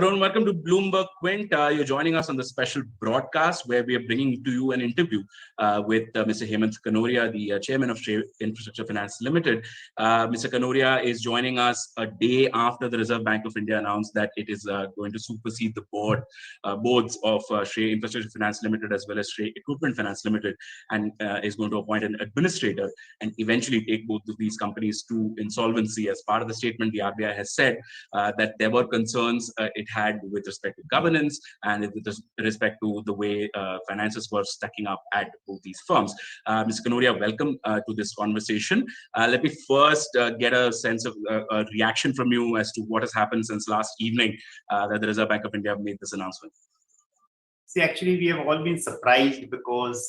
Arun, welcome to BloombergQuint. You're joining us on the special broadcast where we are bringing to you an interview with Mr. Hemant Kanoria, the chairman of Shrey Infrastructure Finance Limited. Mr. Kanoria is joining us a day after the Reserve Bank of India announced that it is going to supersede the boards of Shrey Infrastructure Finance Limited as well as Shrey Equipment Finance Limited, and is going to appoint an administrator and eventually take both of these companies to insolvency. As part of the statement, the RBI has said that there were concerns it had with respect to governance and with respect to the way finances were stacking up at both these firms. Mr. Kanoria, welcome to this conversation. Let me first get a sense of a reaction from you as to what has happened since last evening that the Reserve Bank of India made this announcement. See, actually, we have all been surprised because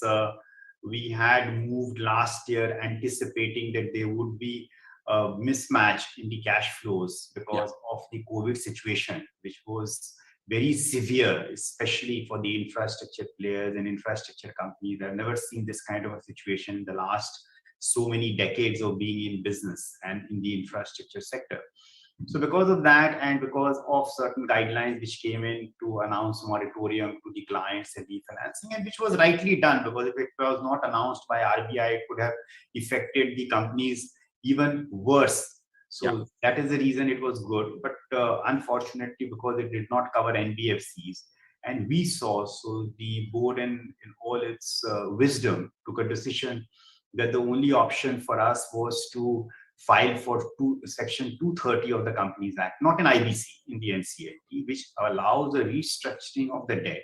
we had moved last year anticipating that there would be a mismatch in the cash flows because of the COVID situation, which was very severe, especially for the infrastructure players and infrastructure companies. I've never seen this kind of a situation in the last so many decades of being in business and in the infrastructure sector. So because of that and because of certain guidelines which came in to announce moratorium to the clients and refinancing, and which was rightly done, because if it was not announced by RBI, it could have affected the companies even worse. So that is the reason it was good. But unfortunately, because it did not cover NBFCs, and we saw, so the board in all its wisdom took a decision that the only option for us was to file for Section 230 of the Companies Act, not an IBC, in the NCLT, which allows a restructuring of the debt,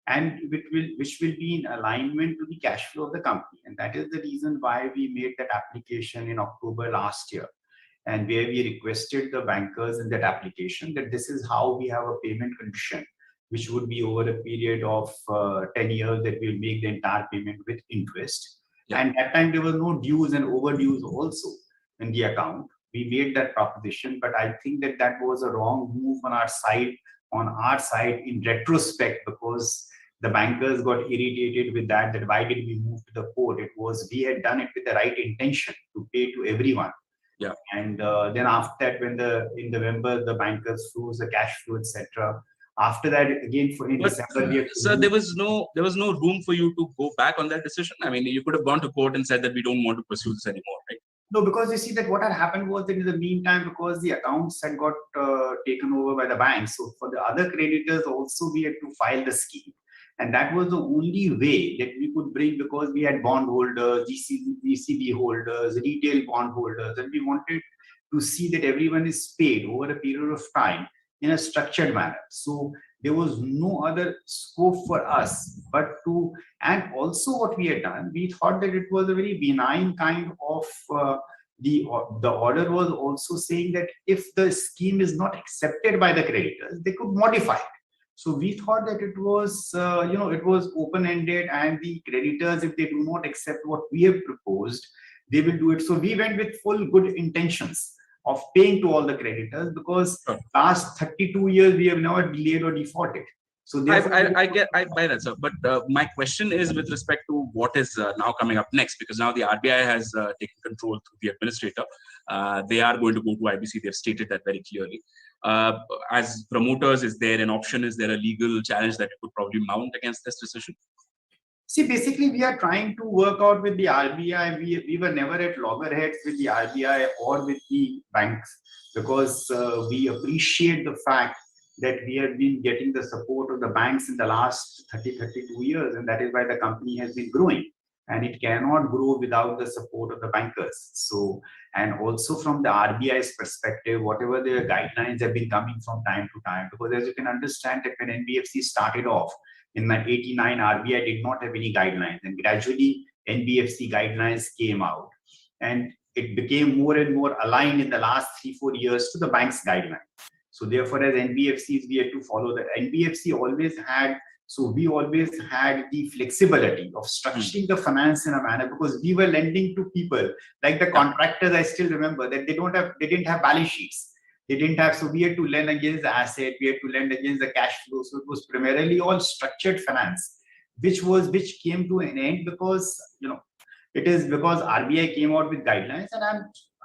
and which will be in alignment to the cash flow of the company. And that is the reason why we made that application in October last year, and where we requested the bankers in that application that this is how we have a payment condition, which would be over a period of 10 years that we'll make the entire payment with interest. And at that time, there were no dues and overdues also in the account. We made that proposition, but I think that that was a wrong move on our side in retrospect, because the bankers got irritated with that why did we move to the court? It was, we had done it with the right intention to pay to everyone. And then after that, when in November, the bankers froze the cash flow, etc. After that, again, in December, so there was no room for you to go back on that decision. I mean, you could have gone to court and said that we don't want to pursue this anymore, right? No, because you see that what had happened was that in the meantime, because the accounts had got taken over by the banks, so for the other creditors also we had to file the scheme. And that was the only way that we could bring, because we had bondholders, ECB holders, retail bondholders, and we wanted to see that everyone is paid over a period of time in a structured manner. So there was no other scope for us but to, and also what we had done, we thought that it was a very benign kind of, the order was also saying that if the scheme is not accepted by the creditors, they could modify it. So we thought that it was, it was open-ended, and the creditors, if they do not accept what we have proposed, they will do it. So we went with full good intentions of paying to all the creditors, because last 32 years we have never delayed or defaulted. So I buy that, sir. But my question is with respect to what is now coming up next, because now the RBI has taken control through the administrator. They are going to go to IBC. They've stated that very clearly. As promoters, is there an option? Is there a legal challenge that you could probably mount against this decision? See, basically, we are trying to work out with the RBI. We were never at loggerheads with the RBI or with the banks, because we appreciate the fact that we have been getting the support of the banks in the last 32 years, and that is why the company has been growing. And it cannot grow without the support of the bankers. So, and also from the RBI's perspective, whatever their guidelines have been coming from time to time, because as you can understand that when NBFC started off, in 1989, RBI did not have any guidelines, and gradually NBFC guidelines came out, and it became more and more aligned in the last 3-4 years to the bank's guidelines. So therefore, as NBFCs, we had to follow the NBFC always had. So we always had the flexibility of structuring the finance in a manner, because we were lending to people like the contractors. I still remember that they didn't have balance sheets. They didn't have, so we had to lend against the asset, we had to lend against the cash flow. So it was primarily all structured finance, which came to an end because, it is because RBI came out with guidelines, and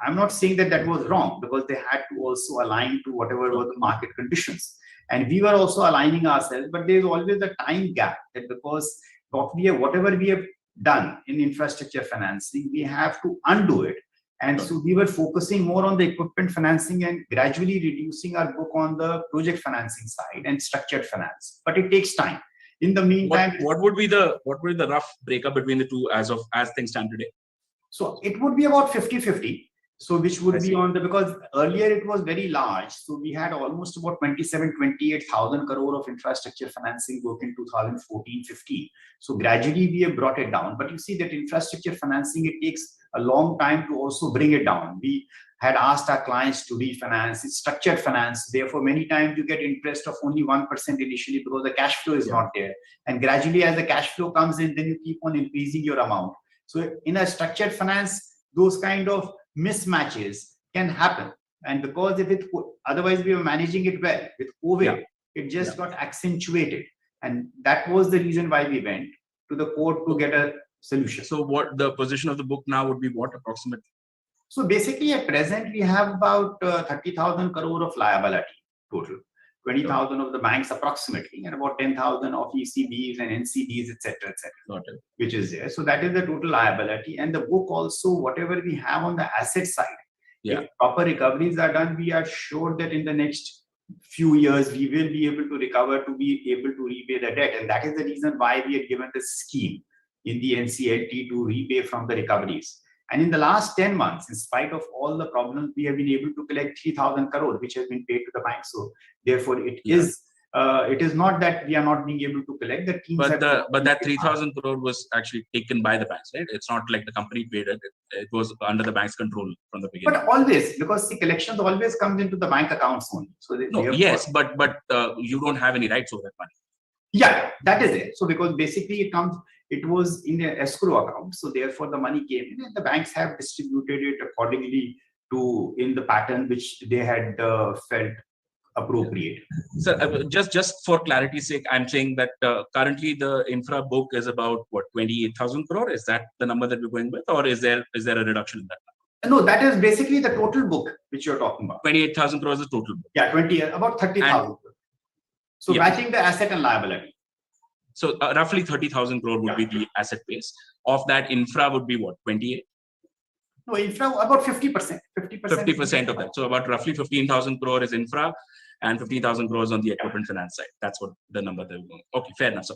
I'm not saying that was wrong, because they had to also align to whatever were the market conditions. And we were also aligning ourselves, but there's always a time gap that because whatever we have done in infrastructure financing, we have to undo it. And so we were focusing more on the equipment financing and gradually reducing our book on the project financing side and structured finance. But it takes time. In the meantime, what would be the rough breakup between the two as things stand today? So it would be about 50-50. So which would be on the, because earlier it was very large. So we had almost about 28,000 crore of infrastructure financing book in 2014-15. So gradually we have brought it down. But you see that infrastructure financing, it takes a long time to also bring it down. We had asked our clients to refinance. It's structured finance. Therefore, many times you get interest of only 1% initially because the cash flow is not there. And gradually as the cash flow comes in, then you keep on increasing your amount. So in a structured finance, those kind of mismatches can happen. And because otherwise we were managing it well. With COVID, it just got accentuated. And that was the reason why we went to the court to get a solution. So what the position of the book now would be, what approximately? So basically at present, we have about 30,000 crore of liability total. 20,000 of the banks approximately, and about 10,000 of ECBs and NCDs, etc., which is there. So that is the total liability. And the book also, whatever we have on the asset side, if proper recoveries are done, we are sure that in the next few years, we will be able to recover to be able to repay the debt. And that is the reason why we are given this scheme in the NCLT to repay from the recoveries. And in the last 10 months, in spite of all the problems, we have been able to collect 3,000 crore, which has been paid to the bank. So therefore, it is not that we are not being able to collect. The teams but that 3,000 crore was actually taken by the banks, right? It's not like the company paid it. It was under the bank's control from the beginning. But always, because the collections always comes into the bank accounts only. So but you don't have any rights over that money. Yeah, that is it. So because basically it was in an escrow account. So therefore the money came in and the banks have distributed it accordingly in the pattern which they had felt appropriate. So just for clarity's sake, I'm saying that currently the infra book is about what, 28,000 crore? Is that the number that we're going with, or is there a reduction in that number? No, that is basically the total book which you're talking about. 28,000 crores is total book. Yeah, about 30,000. So matching the asset and liability. So roughly 30,000 crore would be the asset base. Of that, infra would be what, 28? No, infra about 50%. 50% of that. So about roughly 15,000 crore is infra and 15,000 crores on the equipment finance side. That's what the number they're going. Okay, fair enough. So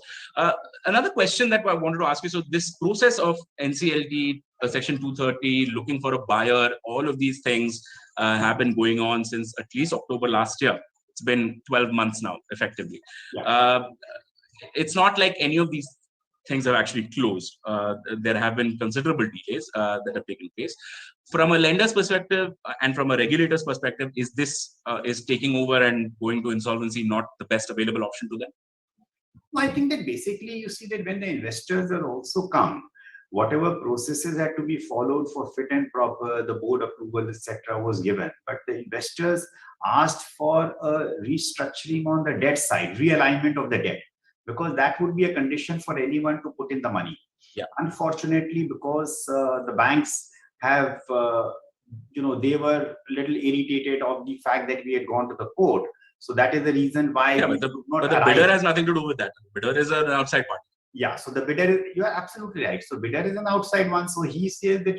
another question that I wanted to ask you. So this process of NCLT, Section 230, looking for a buyer, all of these things have been going on since at least October last year. It's been 12 months now, effectively. It's not like any of these things have actually closed. There have been considerable delays that have taken place. From a lender's perspective and from a regulator's perspective, is this is taking over and going to insolvency not the best available option to them? I think that basically you see that when the investors are also come, whatever processes had to be followed for fit and proper, the board approval, etc., was given. But the investors asked for a restructuring on the debt side, realignment of the debt, because that would be a condition for anyone to put in the money. Unfortunately, because the banks have, they were a little irritated of the fact that we had gone to the court. So that is the reason why. But the bidder has nothing to do with that. The bidder is an outside party. Yeah, so the bidder, you are absolutely right. So bidder is an outside one. So he says that,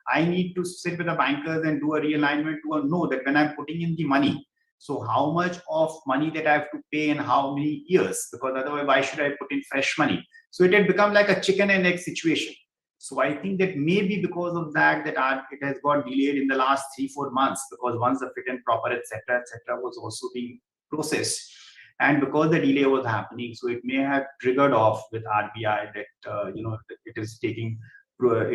I need to sit with the bankers and do a realignment to know that when I'm putting in the money, so how much of money that I have to pay in how many years? Because otherwise, why should I put in fresh money? So it had become like a chicken and egg situation. So I think that maybe because of that, it has got delayed in the last 3-4 months, because once the fit and proper, etc., was also being processed. And because the delay was happening, so it may have triggered off with RBI that it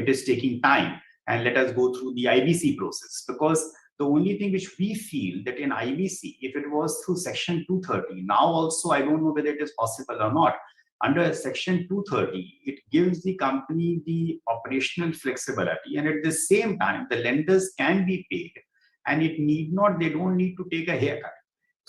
is taking time, and let us go through the IBC process. Because the only thing which we feel that in IBC, if it was through Section 230, now also I don't know whether it is possible or not. Under Section 230, it gives the company the operational flexibility, and at the same time, the lenders can be paid, and they don't need to take a haircut.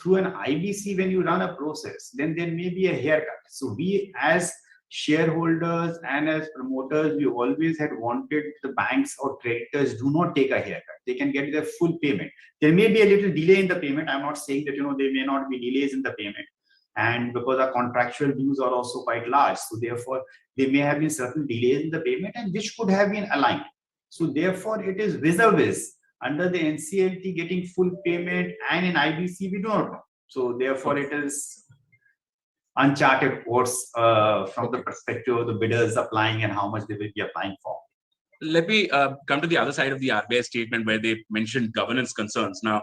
Through an IBC, when you run a process, then there may be a haircut. So we as shareholders and as promoters, we always had wanted the banks or creditors do not take a haircut. They can get their full payment. There may be a little delay in the payment. I'm not saying that, there may not be delays in the payment. And because our contractual dues are also quite large, so therefore there may have been certain delays in the payment and which could have been aligned. So therefore it is vis-a-vis under the NCLT getting full payment, and in IBC we do not know. So therefore it is uncharted course from the perspective of the bidders applying and how much they will be applying for. Let me come to the other side of the RBI statement where they mentioned governance concerns. Now,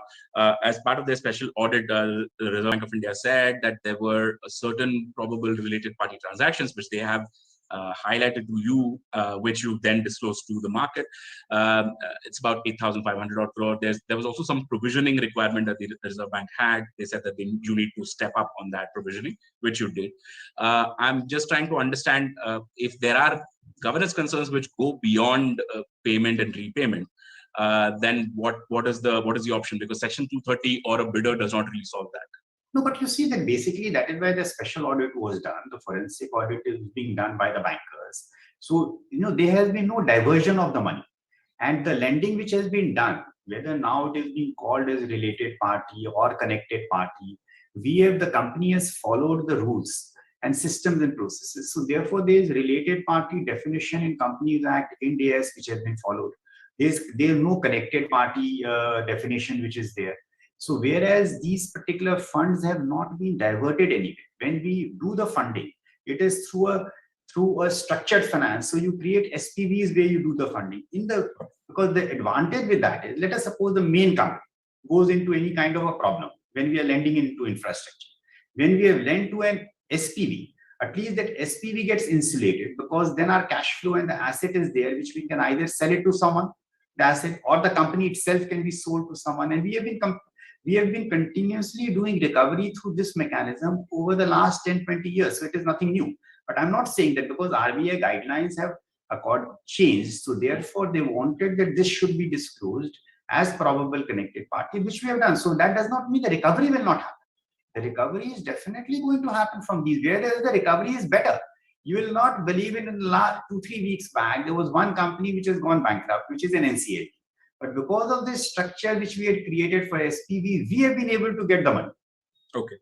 as part of their special audit, the Reserve Bank of India said that there were certain probable related party transactions which they have highlighted to you, which you then disclosed to the market. It's about 8,500 odd crore. There was also some provisioning requirement that the Reserve Bank had. They said that you need to step up on that provisioning, which you did. I'm just trying to understand if there are governance concerns which go beyond payment and repayment, then what is the option? Because Section 230 or a bidder does not really solve that. No, but you see that basically that is why the special audit was done. The forensic audit is being done by the bankers. So, there has been no diversion of the money. And the lending which has been done, whether now it is being called as related party or connected party, the company has followed the rules and systems and processes. So therefore, there is related party definition in Companies Act, Ind AS, which has been followed. There is no connected party definition which is there. So whereas these particular funds have not been diverted anywhere, when we do the funding, it is through a structured finance. So you create SPVs where you do the funding. Because the advantage with that is, let us suppose the main company goes into any kind of a problem when we are lending into infrastructure. When we have lent to an SPV, at least that SPV gets insulated, because then our cash flow and the asset is there, which we can either sell it to someone, the asset, or the company itself can be sold to someone. And we have been continuously doing recovery through this mechanism over the last 10-20 years. So it is nothing new. But I'm not saying that because RBI guidelines have changed, so therefore they wanted that this should be disclosed as probable connected party, which we have done. So that does not mean the recovery will not happen. The recovery is definitely going to happen from these, whereas the recovery is better. You will not believe it, in the last 2-3 weeks back, there was one company which has gone bankrupt, which is an NCLT. But because of this structure which we had created for SPV, we have been able to get the money. Okay.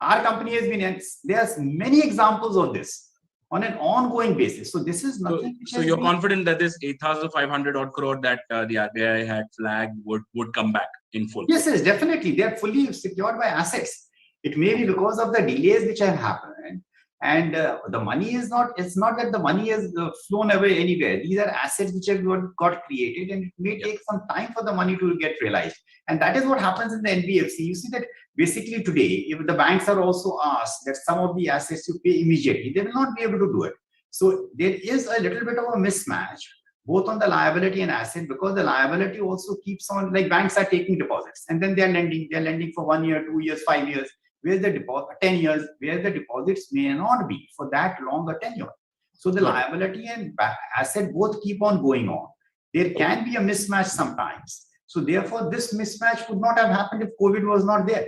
Our company has been, there's many examples of this on an ongoing basis. So this is nothing. So you're confident that this 8,500 odd crore that the RBI had flagged would come back in full? Yes, definitely. They are fully secured by assets. It may be because of the delays which have happened. And the money is not, it's not that the money has flown away anywhere. These are assets which have got created, and it may take some time for the money to get realized. And that is what happens in the NBFC. You see that basically today, if the banks are also asked that some of the assets you pay immediately, they will not be able to do it. So there is a little bit of a mismatch, both on the liability and asset, because the liability also keeps on, like banks are taking deposits and then they're lending for 1 year, 2 years, 5 years. Where's the deposit 10 years, where the deposits may not be for that longer tenure. So the liability and asset both keep on going on. There can be a mismatch sometimes. So therefore, this mismatch would not have happened if COVID was not there.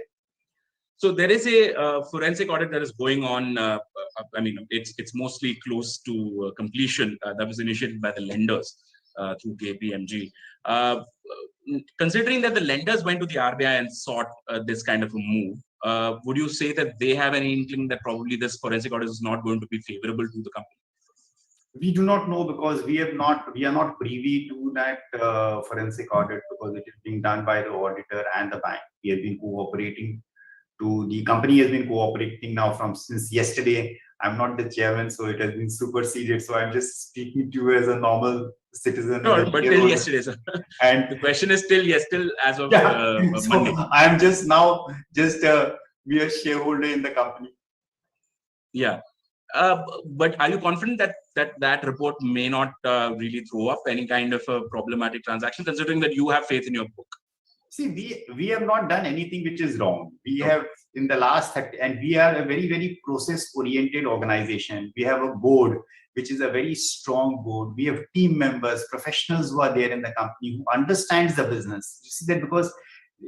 So there is a forensic audit that is going on. I mean, it's mostly close to completion. That was initiated by the lenders through KPMG. Considering that the lenders went to the RBI and sought this kind of a move, would you say that they have any inkling that probably this forensic audit is not going to be favorable to the company? We do not know, because we are not privy to that forensic audit, because it is being done by the auditor and the bank. We have been cooperating. The company has been cooperating now since yesterday. I'm not the chairman, so it has been superseded. So I'm just speaking to you as a normal citizen. No, but till yesterday, sir. And the question is still as of Monday. I'm just now be a shareholder in the company. Yeah. But are you confident that report may not really throw up any kind of a problematic transaction, considering that you have faith in your book? See, we have not done anything which is wrong. We have in the last 30, and we are a very, very process-oriented organization. We have a board, which is a very strong board. We have team members, professionals who are there in the company who understands the business. You see that because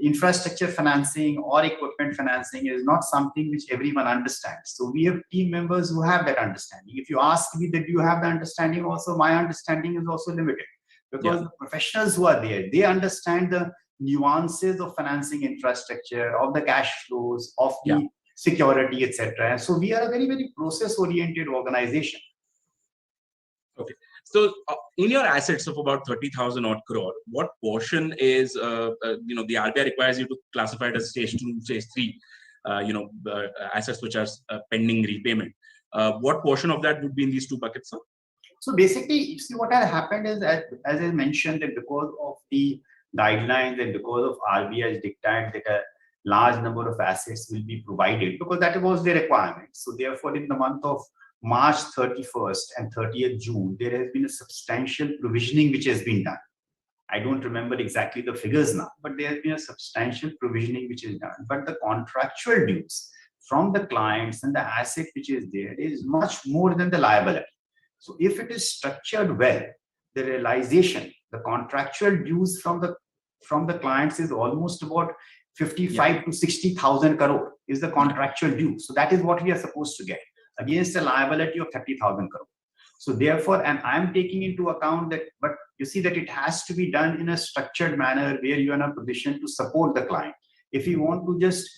infrastructure financing or equipment financing is not something which everyone understands. So we have team members who have that understanding. If you ask me that you have the understanding also, my understanding is also limited, because the professionals who are there, they understand the nuances of financing infrastructure, of the cash flows, of the security, etc. And so we are a very, very process-oriented organization. Okay. So in your assets of about 30,000 odd crore, what portion is, the RBI requires you to classify it as stage 2, stage 3, assets which are pending repayment. What portion of that would be in these two buckets, sir? So basically, you see what has happened is, as I mentioned, that because of the guidelines and because of RBI's dictate that a large number of assets will be provided, because that was the requirement. So therefore, in the month of March 31st and 30th June, there has been a substantial provisioning which has been done. I don't remember exactly the figures now, but there has been a substantial provisioning which is done. But the contractual dues from the clients and the asset which is there is much more than the liability. So if it is structured well, the realization, the contractual dues from the clients is almost about 55 to 60,000 crore is the contractual due. So that is what we are supposed to get against a liability of 30,000 crore. So therefore, and I'm taking into account that, but you see that it has to be done in a structured manner where you are in a position to support the client. If you want to just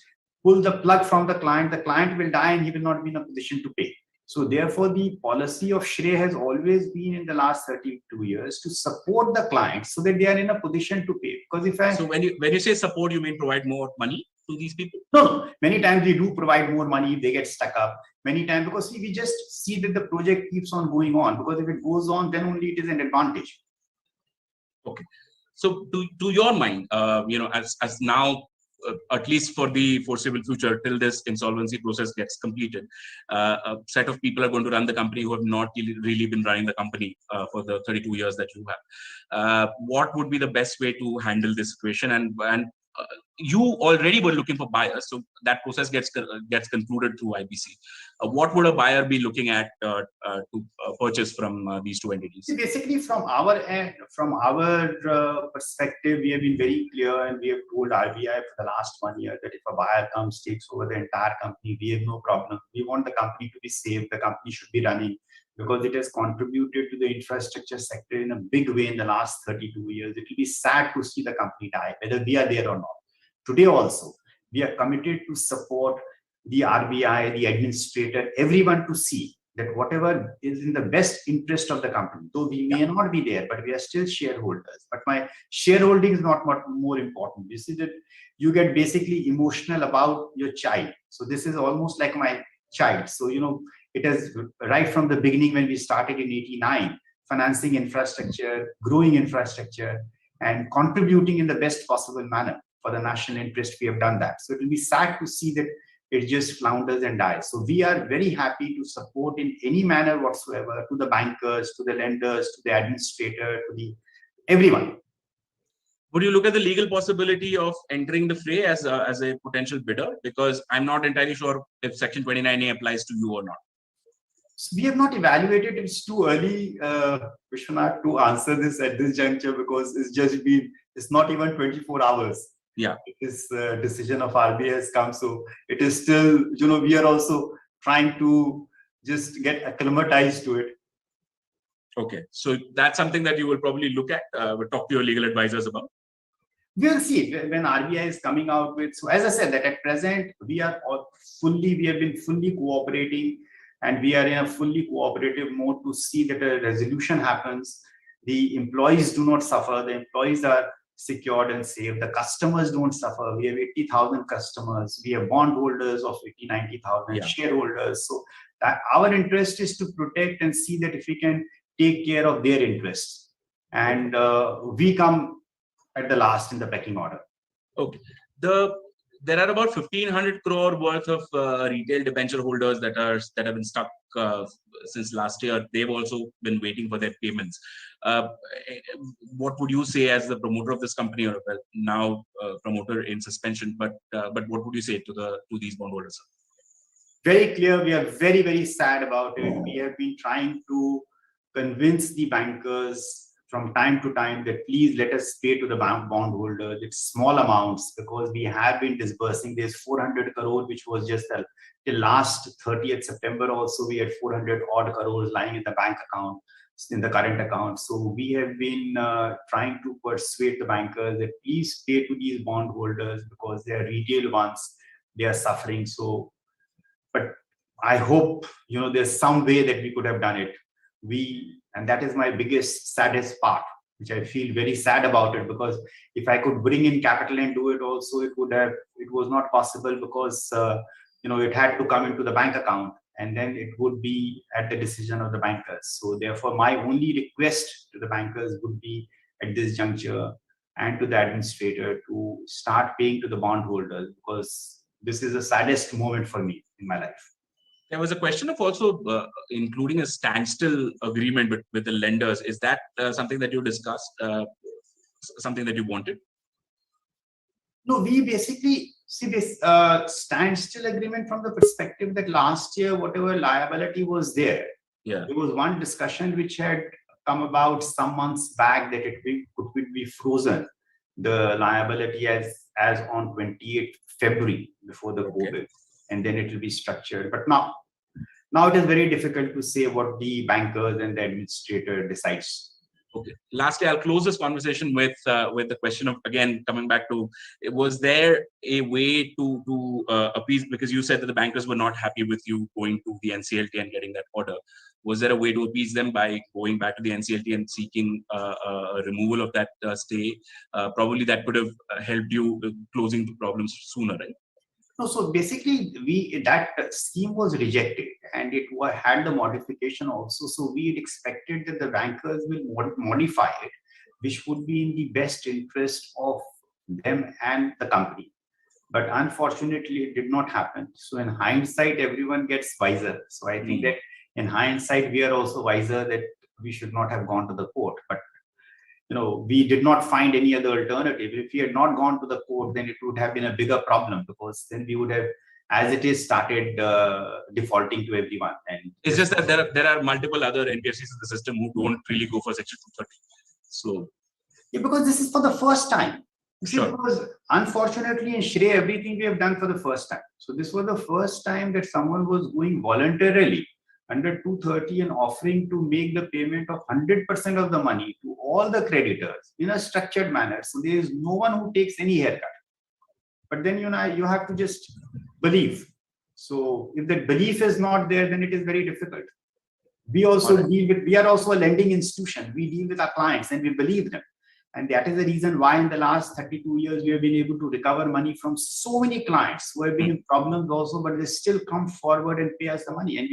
pull the plug from the client will die and he will not be in a position to pay. So therefore, the policy of Shrey has always been in the last 32 years to support the clients so that they are in a position to pay. Because if so when you say support, you mean provide more money to these people? No. Many times we do provide more money if they get stuck up. Many times, because we just see that the project keeps on going on. Because if it goes on, then only it is an advantage. Okay. So to your mind, as now, at least for the foreseeable future, till this insolvency process gets completed, a set of people are going to run the company who have not really been running the company for the 32 years that you have. What would be the best way to handle this situation? And you already were looking for buyers, so that process gets concluded through IBC. What would a buyer be looking at to purchase from these two entities? See, basically, from our end, from our perspective, we have been very clear, and we have told RBI for the last 1 year that if a buyer comes, takes over the entire company, we have no problem. We want the company to be safe. The company should be running, because it has contributed to the infrastructure sector in a big way in the last 32 years. It will be sad to see the company die, whether we are there or not. Today also, we are committed to support the RBI, the administrator, everyone to see that whatever is in the best interest of the company, though we may not be there, but we are still shareholders. But my shareholding is not what more important. You see that you get basically emotional about your child. So this is almost like my child. So, it is right from the beginning when we started in '89, financing infrastructure, growing infrastructure, and contributing in the best possible manner for the national interest. We have done that. So it will be sad to see that it just flounders and dies. So we are very happy to support in any manner whatsoever to the bankers, to the lenders, to the administrator, to the everyone. Would you look at the legal possibility of entering the fray as a potential bidder? Because I'm not entirely sure if Section 29A applies to you or not. So we have not evaluated. It's too early, Vishwanath, to answer this at this juncture, because it's not even 24 hours. Yeah. This decision of RBI has come. So it is still, we are also trying to just get acclimatized to it. Okay. So that's something that you will probably look at, talk to your legal advisors about. We'll see when RBI is coming out with. So as I said, that at present, we have been fully cooperating, and we are in a fully cooperative mode to see that a resolution happens. The employees do not suffer. The employees are secured and safe. The customers don't suffer. We have 80,000 customers. We have bondholders of 90,000 shareholders. So that our interest is to protect and see that if we can take care of their interests. And we come at the last in the pecking order. Okay. There are about 1,500 crore worth of retail debenture holders that have been stuck since last year. They've also been waiting for their payments. What would you say as the promoter of this company, or now promoter in suspension? But what would you say to these bondholders? Very clear. We are very, very sad about it. We have been trying to convince the bankers from time to time that please let us pay to the bondholders. It's small amounts because we have been disbursing. There's 400 crore, which was just till last 30th September. Also, we had 400 odd crores lying in the bank account, in the current account. So we have been trying to persuade the bankers that please pay to these bondholders because they are retail ones. They are suffering. So, but I hope, there's some way that we could have done it. And that is my biggest, saddest part, which I feel very sad about it, because if I could bring in capital and do it also, it was not possible because, it had to come into the bank account and then it would be at the decision of the bankers. So therefore, my only request to the bankers would be at this juncture and to the administrator to start paying to the bondholders, because this is the saddest moment for me in my life. There was a question of also including a standstill agreement with the lenders. Is that something that you discussed, something that you wanted? No, we basically see this standstill agreement from the perspective that last year, whatever liability was there, there was one discussion which had come about some months back that it could be frozen, the liability as on 28th February before the COVID, and then it will be structured. But now it is very difficult to say what the bankers and the administrator decides. Okay. Lastly, I'll close this conversation with the question of, again, coming back to, was there a way to appease, because you said that the bankers were not happy with you going to the NCLT and getting that order. Was there a way to appease them by going back to the NCLT and seeking a removal of that stay? Probably that could have helped you closing the problems sooner, right? No, so basically, that scheme was rejected, and it had the modification also. So we had expected that the bankers will modify it, which would be in the best interest of them and the company. But unfortunately, it did not happen. So in hindsight, everyone gets wiser. So I think that in hindsight, we are also wiser that we should not have gone to the court. But we did not find any other alternative. If we had not gone to the court, then it would have been a bigger problem, because then we would have, as it is, started defaulting to everyone. And it's just that there are multiple other NBFCs in the system who don't really go for Section 230. So, because this is for the first time. Because unfortunately in Shrey, everything we have done for the first time. So this was the first time that someone was going voluntarily under 230 and offering to make the payment of 100% of the money to all the creditors in a structured manner. So there is no one who takes any haircut. But then you have to just believe. So if that belief is not there, then it is very difficult. We are also a lending institution. We deal with our clients and we believe them. And that is the reason why in the last 32 years, we have been able to recover money from so many clients who have been in problems also, but they still come forward and pay us the money. And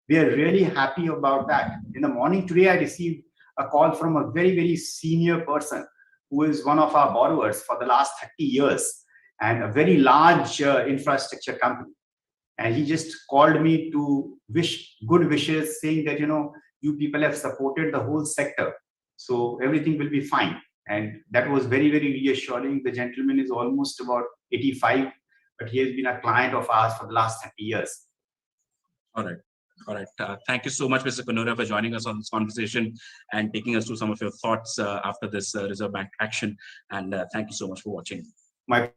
we are really happy about that. In the morning today, I received a call from a very, very senior person who is one of our borrowers for the last 30 years and a very large infrastructure company. And he just called me to wish good wishes, saying that, you people have supported the whole sector. So everything will be fine. And that was very, very reassuring. The gentleman is almost about 85, but he has been a client of ours for the last 30 years. All right. Thank you so much, Mr. Kanoria, for joining us on this conversation and taking us through some of your thoughts after this Reserve Bank action. And thank you so much for watching. My